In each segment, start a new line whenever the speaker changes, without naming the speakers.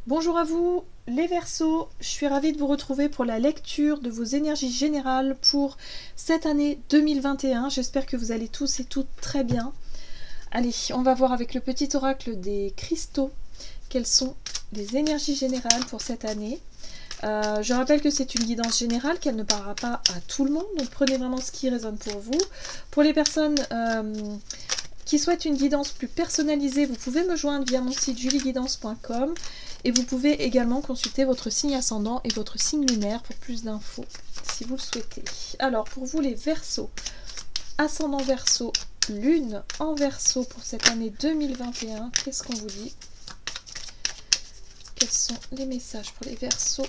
Bonjour à vous les Verseaux, je suis ravie de vous retrouver pour la lecture de vos énergies générales pour cette année 2021. J'espère que vous allez tous et toutes très bien. Allez, on va voir avec le petit oracle des cristaux quelles sont les énergies générales pour cette année. Je rappelle que c'est une guidance générale, qu'elle ne parlera pas à tout le monde, donc prenez vraiment ce qui résonne pour vous. Pour les personnes qui souhaitent une guidance plus personnalisée, vous pouvez me joindre via mon site julieguidance.com et vous pouvez également consulter votre signe ascendant et votre signe lunaire pour plus d'infos si vous le souhaitez. Alors pour vous les Verseaux, ascendant Verseau, lune en Verseau pour cette année 2021, qu'est-ce qu'on vous dit? Quels sont les messages pour les Verseaux?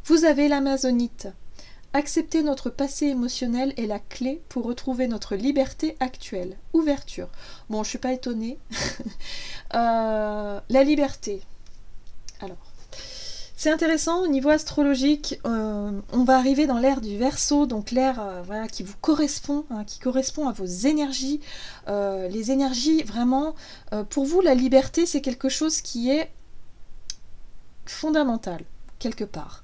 Vous avez l'Amazonite. Accepter notre passé émotionnel est la clé pour retrouver notre liberté actuelle. Ouverture. Bon, je ne suis pas étonnée. La liberté. Alors, c'est intéressant au niveau astrologique. On va arriver dans l'ère du Verseau, donc l'ère voilà, qui vous correspond, hein, qui correspond à vos énergies. Les énergies, vraiment, pour vous, la liberté, c'est quelque chose qui est fondamental, quelque part.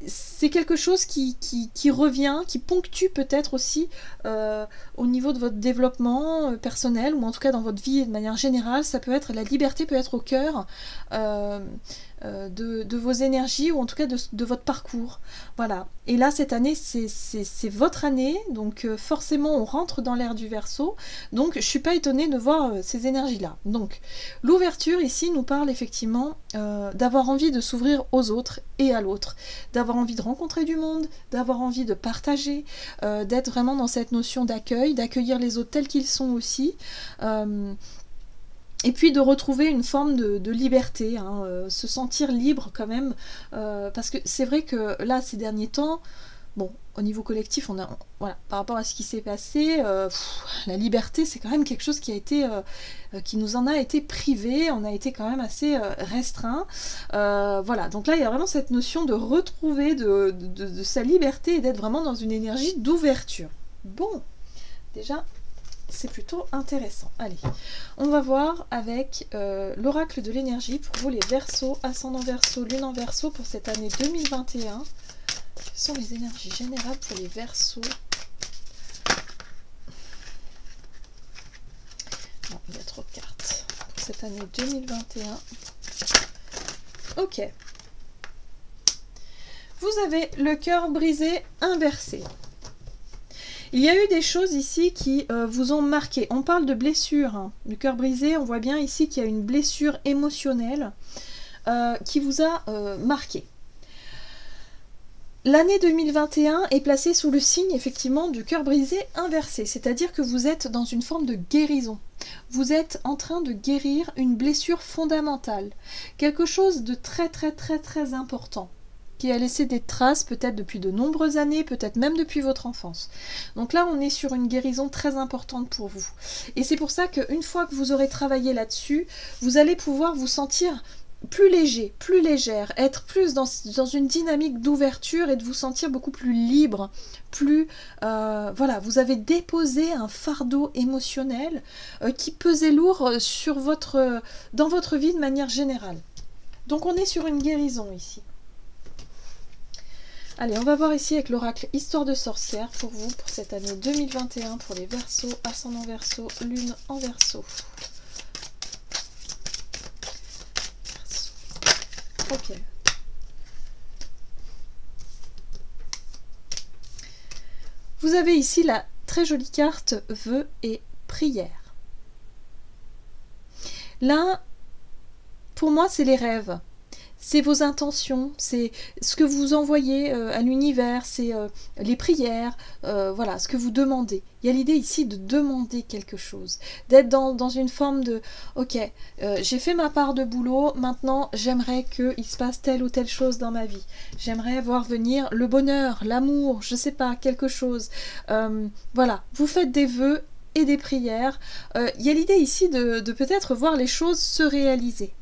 C'est quelque chose qui revient, qui ponctue peut-être aussi au niveau de votre développement personnel, ou en tout cas dans votre vie de manière générale. Ça peut être, la liberté peut être au cœur de vos énergies, ou en tout cas de votre parcours. Voilà. Et là, cette année, c'est votre année, donc forcément, on rentre dans l'ère du Verseau. Donc, je ne suis pas étonnée de voir ces énergies-là. Donc, l'ouverture, ici, nous parle effectivement d'avoir envie de s'ouvrir aux autres et à l'autre, d'avoir envie de rencontrer du monde, d'avoir envie de partager, d'être vraiment dans cette notion d'accueil, d'accueillir les autres tels qu'ils sont aussi. Et puis de retrouver une forme de liberté, hein, se sentir libre quand même, parce que c'est vrai que là, ces derniers temps, bon, au niveau collectif, voilà, par rapport à ce qui s'est passé, la liberté, c'est quand même quelque chose qui a été, qui nous en a été privé, on a été quand même assez restreint. Voilà, donc là, il y a vraiment cette notion de retrouver de sa liberté et d'être vraiment dans une énergie d'ouverture. Bon, déjà, c'est plutôt intéressant. Allez, on va voir avec l'oracle de l'énergie pour vous les Verseaux, ascendant Verseau, lune en Verseau pour cette année 2021. Quelles sont les énergies générales pour les Verseaux? Non, il y a trop de cartes. Pour cette année 2021. Ok. Vous avez le cœur brisé inversé. Il y a eu des choses ici qui vous ont marqué. On parle de blessure, hein. Le cœur brisé, on voit bien ici qu'il y a une blessure émotionnelle qui vous a marqué. L'année 2021 est placée sous le signe effectivement du cœur brisé inversé, c'est-à-dire que vous êtes dans une forme de guérison. Vous êtes en train de guérir une blessure fondamentale, quelque chose de très très très très important, qui a laissé des traces peut-être depuis de nombreuses années, peut-être même depuis votre enfance. Donc là, on est sur une guérison très importante pour vous. Et c'est pour ça qu'une fois que vous aurez travaillé là-dessus, vous allez pouvoir vous sentir plus léger, plus légère, être plus dans une dynamique d'ouverture et de vous sentir beaucoup plus libre, plus... voilà, vous avez déposé un fardeau émotionnel qui pesait lourd dans votre vie de manière générale. Donc on est sur une guérison ici. Allez, on va voir ici avec l'oracle Histoire de sorcière pour vous, pour cette année 2021, pour les Verseaux, ascendant Verseau, lune en Verseau. Ok. Vous avez ici la très jolie carte vœux et prières. Là, pour moi, c'est les rêves. C'est vos intentions, c'est ce que vous envoyez à l'univers, c'est les prières, voilà, ce que vous demandez. Il y a l'idée ici de demander quelque chose, d'être dans une forme de « Ok, j'ai fait ma part de boulot, maintenant j'aimerais qu'il se passe telle ou telle chose dans ma vie. J'aimerais voir venir le bonheur, l'amour, je sais pas, quelque chose. » Voilà, vous faites des vœux et des prières. Il y a l'idée ici de peut-être voir les choses se réaliser.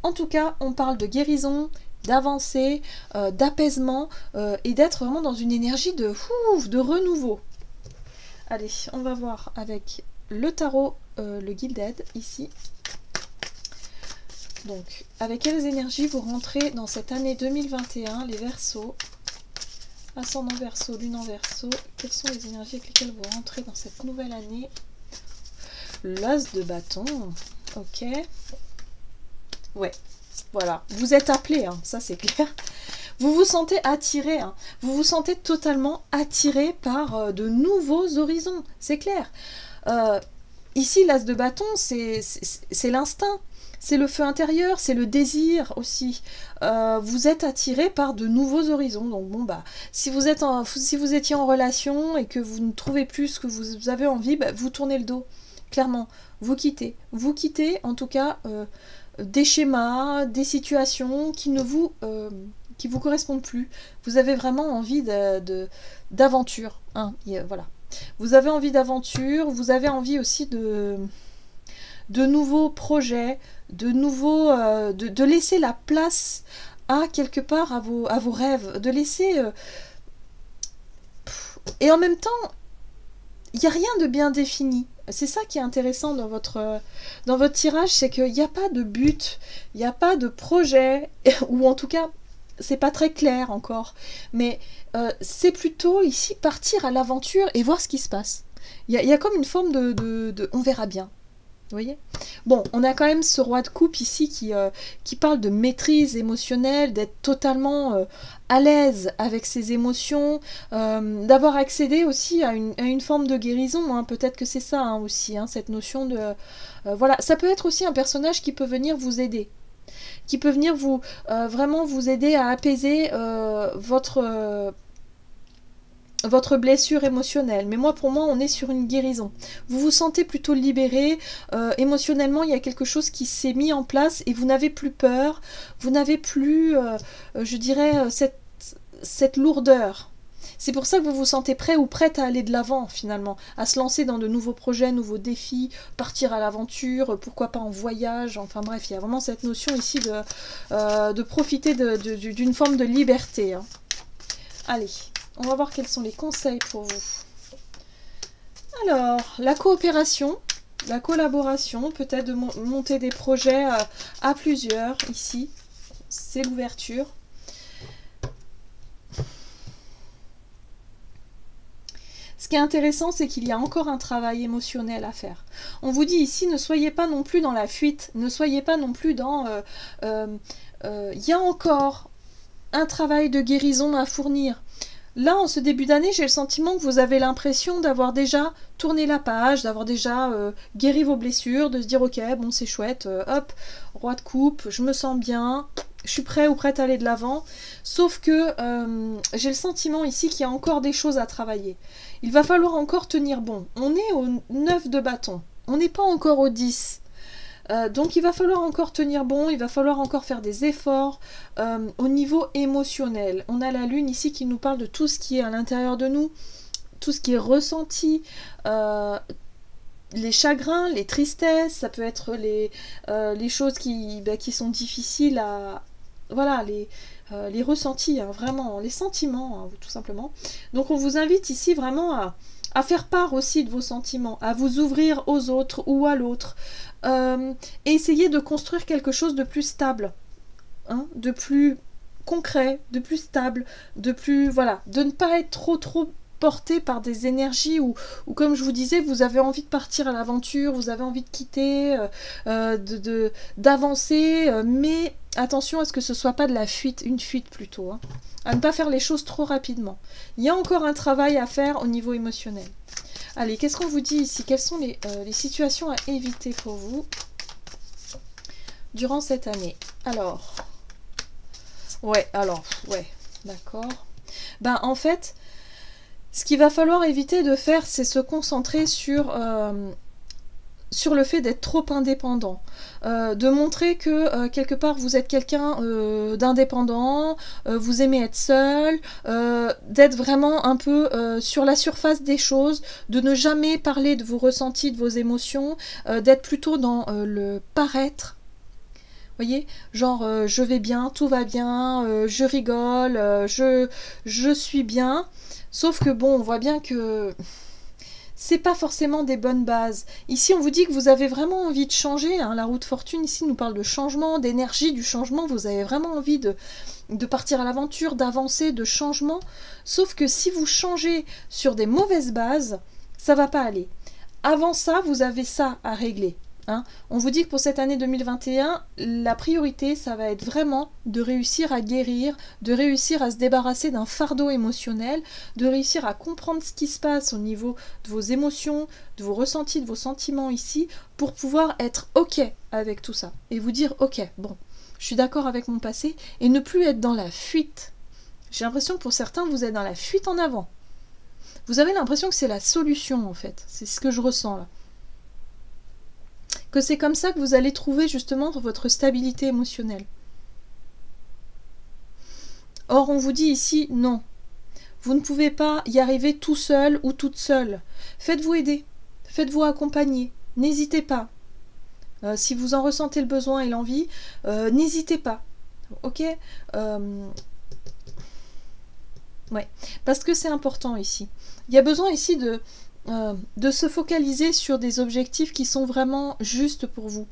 En tout cas, on parle de guérison, d'avancée, d'apaisement et d'être vraiment dans une énergie de renouveau. Allez, on va voir avec le tarot, le Gilded, ici. Donc, avec quelles énergies vous rentrez dans cette année 2021, les Verseaux, ascendant Verseau, lune en Verseau, quelles sont les énergies avec lesquelles vous rentrez dans cette nouvelle année? L'as de bâton, ok. Ouais, voilà, vous êtes appelé, hein, ça c'est clair. Vous vous sentez attiré, hein, vous vous sentez totalement attiré par de nouveaux horizons, c'est clair. Ici, l'as de bâton, c'est l'instinct. C'est le feu intérieur, c'est le désir aussi. Vous êtes attiré par de nouveaux horizons. Donc bon bah, si vous étiez en relation et que vous ne trouvez plus ce que vous avez envie, bah, vous tournez le dos. Clairement, vous quittez. Vous quittez en tout cas des schémas, des situations qui ne vous correspondent plus. Vous avez vraiment envie d'aventure. Hein, voilà. Vous avez envie d'aventure. Vous avez envie aussi de nouveaux projets, de laisser la place à quelque part à vos rêves, de laisser et en même temps il n'y a rien de bien défini. C'est ça qui est intéressant dans votre tirage, c'est qu'il n'y a pas de but, il n'y a pas de projet, ou en tout cas c'est pas très clair encore, mais c'est plutôt ici partir à l'aventure et voir ce qui se passe. Il y a comme une forme de on verra bien. Vous voyez? Bon, on a quand même ce roi de coupe ici qui parle de maîtrise émotionnelle, d'être totalement à l'aise avec ses émotions, d'avoir accédé aussi à une forme de guérison, hein. Peut-être que c'est ça hein, aussi, hein, cette notion de... voilà, ça peut être aussi un personnage qui peut venir vous aider, qui peut venir vraiment vous aider à apaiser votre blessure émotionnelle. Mais pour moi, on est sur une guérison. Vous vous sentez plutôt libéré. Émotionnellement, il y a quelque chose qui s'est mis en place et vous n'avez plus peur. Vous n'avez plus, je dirais, cette lourdeur. C'est pour ça que vous vous sentez prêt ou prête à aller de l'avant, finalement. À se lancer dans de nouveaux projets, nouveaux défis, partir à l'aventure, pourquoi pas en voyage. Enfin bref, il y a vraiment cette notion ici de profiter d'une forme de liberté. Hein. Allez. On va voir quels sont les conseils pour vous. Alors, la coopération, la collaboration, peut-être de monter des projets à plusieurs, ici. C'est l'ouverture. Ce qui est intéressant, c'est qu'il y a encore un travail émotionnel à faire. On vous dit ici, ne soyez pas non plus dans la fuite, ne soyez pas non plus dans... il y a encore un travail de guérison à fournir. Là, en ce début d'année, j'ai le sentiment que vous avez l'impression d'avoir déjà tourné la page, d'avoir déjà guéri vos blessures, de se dire « Ok, bon, c'est chouette, hop, roi de coupe, je me sens bien, je suis prêt ou prête à aller de l'avant. » Sauf que j'ai le sentiment ici qu'il y a encore des choses à travailler. Il va falloir encore tenir bon. On est au 9 de bâton, on n'est pas encore au 10. Donc il va falloir encore tenir bon, il va falloir encore faire des efforts au niveau émotionnel. On a la lune ici qui nous parle de tout ce qui est à l'intérieur de nous, tout ce qui est ressenti, les chagrins, les tristesses, ça peut être les choses qui sont difficiles à... Voilà, les ressentis, hein, vraiment, les sentiments, hein, tout simplement. Donc on vous invite ici vraiment à faire part aussi de vos sentiments, à vous ouvrir aux autres ou à l'autre. Et essayer de construire quelque chose de plus stable, hein, de plus concret, de plus stable, de plus... Voilà, de ne pas être trop porté par des énergies où, comme je vous disais, vous avez envie de partir à l'aventure, vous avez envie de quitter, d'avancer, mais attention à ce que ce soit pas de la fuite, une fuite plutôt, hein, à ne pas faire les choses trop rapidement. Il y a encore un travail à faire au niveau émotionnel. Allez, qu'est-ce qu'on vous dit ici? Quelles sont les situations à éviter pour vous durant cette année? Alors, ouais, d'accord. Ben, en fait, ce qu'il va falloir éviter de faire, c'est se concentrer sur le fait d'être trop indépendant, de montrer que quelque part vous êtes quelqu'un d'indépendant, vous aimez être seul, d'être vraiment un peu sur la surface des choses, de ne jamais parler de vos ressentis, de vos émotions, d'être plutôt dans le paraître. Vous voyez, genre je vais bien, tout va bien, je rigole, je suis bien, sauf que bon, on voit bien que c'est pas forcément des bonnes bases. Ici, on vous dit que vous avez vraiment envie de changer, hein. La roue de fortune, ici, nous parle de changement, d'énergie, du changement. Vous avez vraiment envie de partir à l'aventure, d'avancer, de changement. Sauf que si vous changez sur des mauvaises bases, ça va pas aller. Avant ça, vous avez ça à régler. Hein. On vous dit que pour cette année 2021, la priorité, ça va être vraiment de réussir à guérir, de réussir à se débarrasser d'un fardeau émotionnel, de réussir à comprendre ce qui se passe au niveau de vos émotions, de vos ressentis, de vos sentiments ici, pour pouvoir être OK avec tout ça. Et vous dire, OK, bon, je suis d'accord avec mon passé, et ne plus être dans la fuite. J'ai l'impression que pour certains, vous êtes dans la fuite en avant. Vous avez l'impression que c'est la solution, en fait. C'est ce que je ressens là. Que c'est comme ça que vous allez trouver justement votre stabilité émotionnelle. Or, on vous dit ici, non. Vous ne pouvez pas y arriver tout seul ou toute seule. Faites-vous aider, faites-vous accompagner, n'hésitez pas. Si vous en ressentez le besoin et l'envie, n'hésitez pas. Ok ouais, parce que c'est important ici. Il y a besoin ici de se focaliser sur des objectifs qui sont vraiment justes pour vous.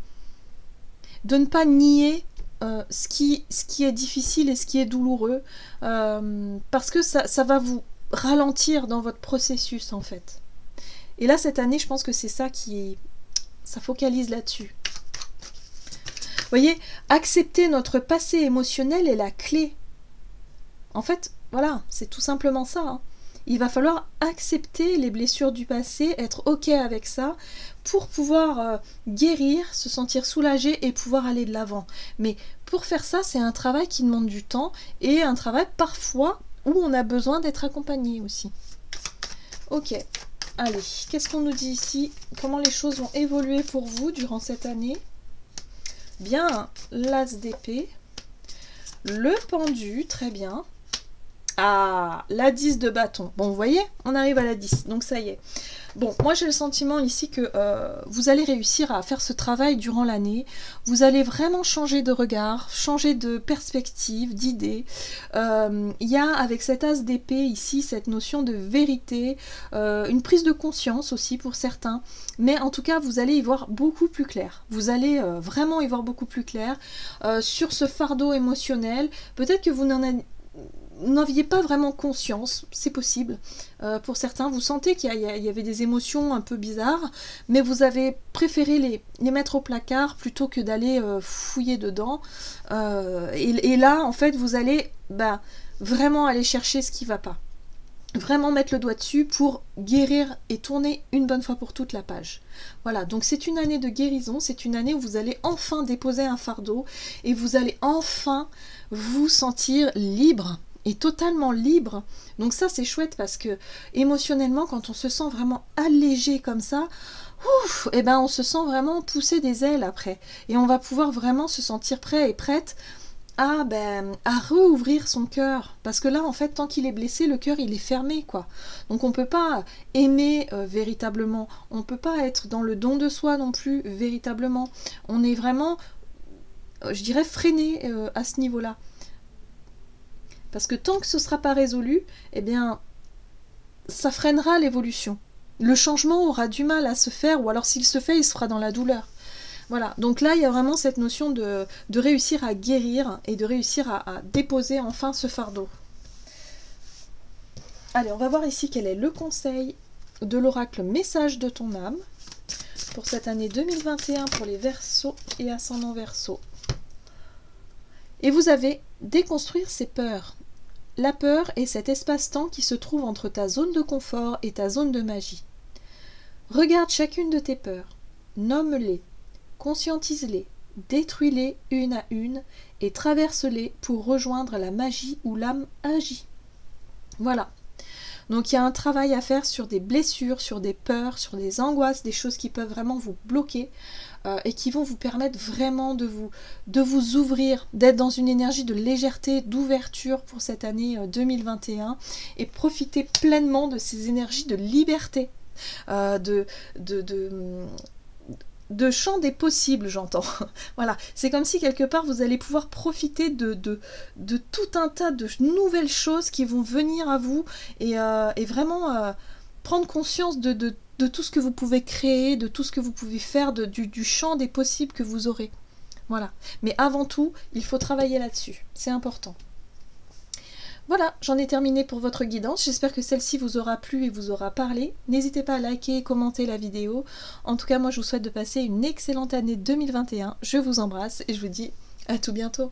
De ne pas nier ce qui est difficile et ce qui est douloureux, parce que ça va vous ralentir dans votre processus en fait. Et là, cette année, je pense que c'est ça ça focalise là-dessus. Vous voyez, accepter notre passé émotionnel est la clé. En fait, voilà, c'est tout simplement ça, hein. Il va falloir accepter les blessures du passé, être OK avec ça, pour pouvoir guérir, se sentir soulagé et pouvoir aller de l'avant. Mais pour faire ça, c'est un travail qui demande du temps et un travail parfois où on a besoin d'être accompagné aussi. Ok, allez, qu'est-ce qu'on nous dit ici? Comment les choses vont évoluer pour vous durant cette année? Bien, l'as d'épée, le pendu, très bien. Ah, la 10 de bâton. Bon, vous voyez, on arrive à la 10, donc ça y est. Bon, moi j'ai le sentiment ici que vous allez réussir à faire ce travail durant l'année. Vous allez vraiment changer de regard, changer de perspective, d'idée. Il y a avec cet as d'épée ici cette notion de vérité, une prise de conscience aussi pour certains. Mais en tout cas, vous allez y voir beaucoup plus clair. Vous allez vraiment y voir beaucoup plus clair sur ce fardeau émotionnel. Peut-être que vous n'aviez pas vraiment conscience, c'est possible. Pour certains, vous sentez qu'il y avait des émotions un peu bizarres, mais vous avez préféré les mettre au placard plutôt que d'aller fouiller dedans. Et là, en fait, vous allez vraiment aller chercher ce qui ne va pas. Vraiment mettre le doigt dessus pour guérir et tourner une bonne fois pour toutes la page. Voilà, donc c'est une année de guérison, c'est une année où vous allez enfin déposer un fardeau et vous allez enfin vous sentir libre. Et totalement libre. Donc ça c'est chouette parce que émotionnellement quand on se sent vraiment allégé comme ça, ouf, et ben on se sent vraiment pousser des ailes après. Et on va pouvoir vraiment se sentir prêt et prête à rouvrir son cœur. Parce que là en fait tant qu'il est blessé, le cœur il est fermé quoi. Donc on peut pas aimer véritablement. On peut pas être dans le don de soi non plus véritablement. On est vraiment, je dirais, freiné à ce niveau-là. Parce que tant que ce ne sera pas résolu, eh bien, ça freinera l'évolution. Le changement aura du mal à se faire, ou alors s'il se fait, il se fera dans la douleur. Voilà, donc là, il y a vraiment cette notion de réussir à guérir et de réussir à déposer enfin ce fardeau. Allez, on va voir ici quel est le conseil de l'oracle Message de ton âme pour cette année 2021 pour les Verseaux et ascendants Verseaux. Et vous avez déconstruire ses peurs. La peur est cet espace-temps qui se trouve entre ta zone de confort et ta zone de magie. Regarde chacune de tes peurs, nomme-les, conscientise-les, détruis-les une à une et traverse-les pour rejoindre la magie où l'âme agit. Voilà. Donc il y a un travail à faire sur des blessures, sur des peurs, sur des angoisses, des choses qui peuvent vraiment vous bloquer et qui vont vous permettre vraiment de vous ouvrir, d'être dans une énergie de légèreté, d'ouverture pour cette année 2021 et profiter pleinement de ces énergies de liberté, de champ des possibles, j'entends. Voilà, c'est comme si quelque part vous allez pouvoir profiter de tout un tas de nouvelles choses qui vont venir à vous et vraiment prendre conscience de de tout ce que vous pouvez créer, de tout ce que vous pouvez faire, du champ des possibles que vous aurez. Voilà. Mais avant tout, il faut travailler là-dessus. C'est important. Voilà, j'en ai terminé pour votre guidance. J'espère que celle-ci vous aura plu et vous aura parlé. N'hésitez pas à liker et commenter la vidéo. En tout cas, moi, je vous souhaite de passer une excellente année 2021. Je vous embrasse et je vous dis à tout bientôt.